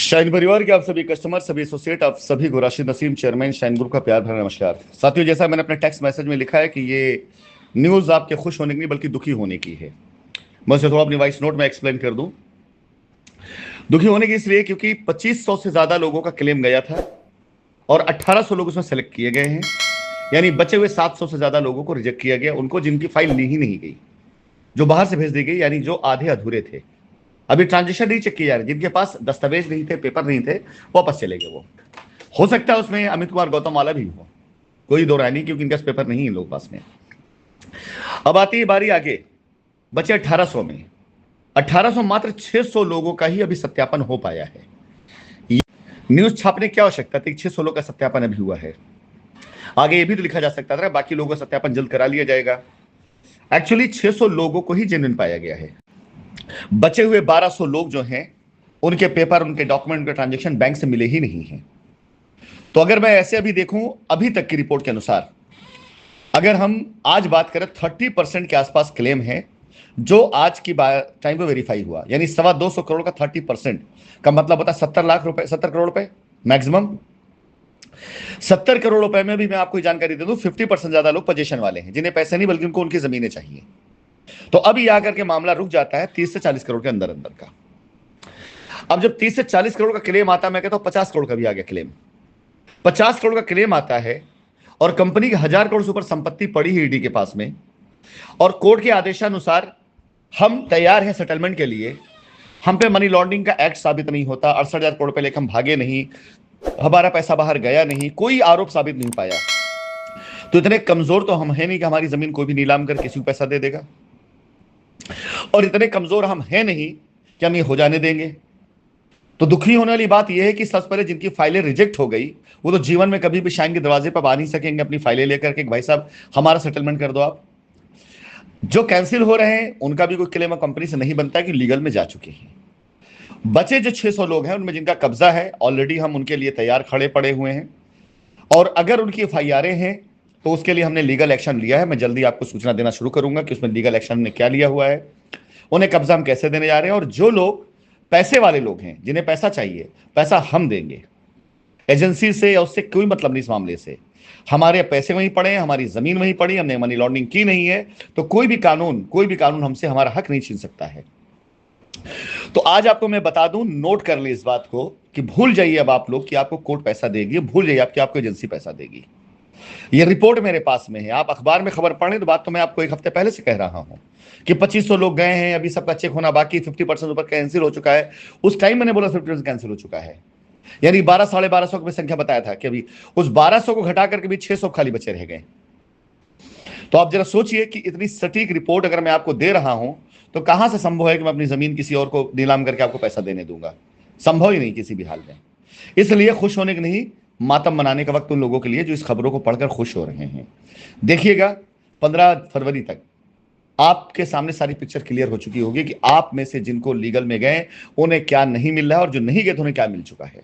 Shine परिवार के आप सभी कस्टमर, सभी एसोसिएट, आप सभी को Rashid Naseem, chairman shine group का प्यार भरा नमस्कार। साथियों, जैसा मैंने अपने टेक्स्ट मैसेज में लिखा है कि ये न्यूज़ आपके खुश होने की नहीं बल्कि दुखी होने की है। मैं उसे थोड़ा अपनी वॉइस नोट में एक्सप्लेन कर दूं। दुखी होने की इसलिए क्योंकि 2500 से ज्यादा लोगों का क्लेम गया था और 1800 लोग उसमें सेलेक्ट किए गए हैं। यानी बचे हुए 700 से ज्यादा लोगों को रिजेक्ट किया गया, उनको जिनकी फाइल ली ही नहीं गई, जो बाहर से भेज दी गई, यानी जो आधे अधूरे थे। अभी ट्रांजेक्शन नहीं चेक किए जा रहे, जिनके पास दस्तावेज नहीं थे, पेपर नहीं थे, वापस चले गए। वो हो सकता है उसमें अमित कुमार गौतम वाला भी हो, कोई दो राय नहीं, क्योंकि इनका पेपर नहीं है लोग पास में। अब आती है बारी आगे, बचे 1800 में 1800 मात्र 600 लोगों का ही अभी सत्यापन हो पाया है। न्यूज छापने की आवश्यकता थी, 600 लोगों का सत्यापन अभी हुआ है। आगे ये भी तो लिखा जा सकता था बाकी लोगों का सत्यापन जल्द करा लिया जाएगा। एक्चुअली 600 लोगों को ही जेन्युइन पाया गया है। बचे हुए 1200 लोग जो हैं, उनके पेपर, उनके डॉक्यूमेंट, उनके ट्रांजेक्शन बैंक से मिले ही नहीं हैं। तो अगर मैं ऐसे अभी देखूं, अभी तक की रिपोर्ट के अनुसार, अगर हम आज बात करें, 30% के आसपास क्लेम है जो आज की टाइम पे वेरीफाई हुआ। यानी 225 करोड़ का 30% का मतलब होता है 70 लाख रुपए, 70 करोड़ रुपए मैक्सिमम। 70 करोड़ रुपए में भी मैं आपको जानकारी दे दूं, 50% ज्यादा लोग पोजीशन वाले हैं, जिन्हें पैसे नहीं बल्कि उनको उनकी जमीनें चाहिए। तो अब ये आकर के मामला रुक जाता है 30 से 40 करोड़ के अंदर अंदर का। अब जब 30 से 40 करोड़ का क्लेम आता है, मैं कहता हूं 50 करोड़ का भी आ गया क्लेम, 50 करोड़ का क्लेम आता है और कंपनी की 1000 करोड़ से ऊपर संपत्ति पड़ी है ईडी के पास में, और कोर्ट के आदेशानुसार हम तैयार हैं सेटलमेंट के लिए। हम पे मनी लॉन्ड्रिंग का एक्ट साबित नहीं होता, 68,000 करोड़ रुपए लेकर हम भागे नहीं, हमारा पैसा बाहर गया नहीं, कोई आरोप साबित नहीं पाया, तो इतने कमजोर तो हम हैं नहीं कि हमारी जमीन कोई भी नीलाम कर किसी को पैसा दे देगा, और इतने कमजोर हम हैं नहीं कि हम ये हो जाने देंगे। तो दुखी होने वाली बात यह है कि सबसे पहले जिनकी फाइलें रिजेक्ट हो गई, वो तो जीवन में कभी भी शाइन के दरवाजे पर आ नहीं सकेंगे अपनी फाइलें लेकर के, भाई साहब हमारा सेटलमेंट कर दो आप। जो कैंसिल हो रहे हैं उनका भी कोई क्लेम कंपनी से नहीं बनता है कि लीगल में जा चुके हैं। बचे जो 600 लोग हैं, उनमें जिनका कब्जा है, ऑलरेडी हम उनके लिए तैयार खड़े पड़े हुए हैं, और अगर उनकी एफआईआर हैं तो उसके लिए हमने लीगल एक्शन लिया है। मैं जल्दी आपको सूचना देना शुरू करूंगा कि उसमें लीगल एक्शन ने क्या लिया हुआ है, उन्हें कब्जा हम कैसे देने जा रहे हैं, और जो लोग पैसे वाले लोग हैं, जिन्हें पैसा चाहिए, पैसा हम देंगे। एजेंसी से या उससे कोई मतलब नहीं इस मामले से। हमारे पैसे वहीं पड़े हैं, हमारी जमीन वहीं पड़ी, हमने मनी लॉन्ड्रिंग की नहीं है, तो कोई भी कानून हमसे हमारा हक नहीं छीन सकता है। तो आज आपको मैं बता दूं, नोट कर ले इस बात को कि भूल जाइए अब आप लोग कि आपको कोर्ट पैसा देगी, भूल जाइए आपको एजेंसी पैसा देगी। ये रिपोर्ट मेरे पास में है, आप अखबार में खबर पढ़ें तो बात तो मैं आपको एक हफ्ते पहले से कह रहा हूं कि 2500 लोग गए हैं, अभी सबका चेक होना बाकी, 50% ऊपर कैंसिल हो चुका है। उस टाइम मैंने बोला 50% कैंसिल हो चुका है, यानी 12 साढ़े 1200 की संख्या बताया था कि अभी उस 1200 को घटा करके भी 600 खाली बचे रह गए। तो आप जरा सोचिए कि इतनी सटीक रिपोर्ट अगर मैं आपको दे रहा हूं तो कहां से संभव है कि मैं अपनी जमीन किसी और को नीलाम करके आपको पैसा देने दूंगा? संभव ही नहीं किसी भी हाल में। इसलिए खुश होने की नहीं, मातम मनाने का वक्त उन लोगों के लिए जो इस खबरों को पढ़कर खुश हो रहे हैं। देखिएगा 15 फरवरी तक आपके सामने सारी पिक्चर क्लियर हो चुकी होगी कि आप में से जिनको लीगल में गए उन्हें क्या नहीं मिल रहा है, और जो नहीं गए तो उन्हें क्या मिल चुका है।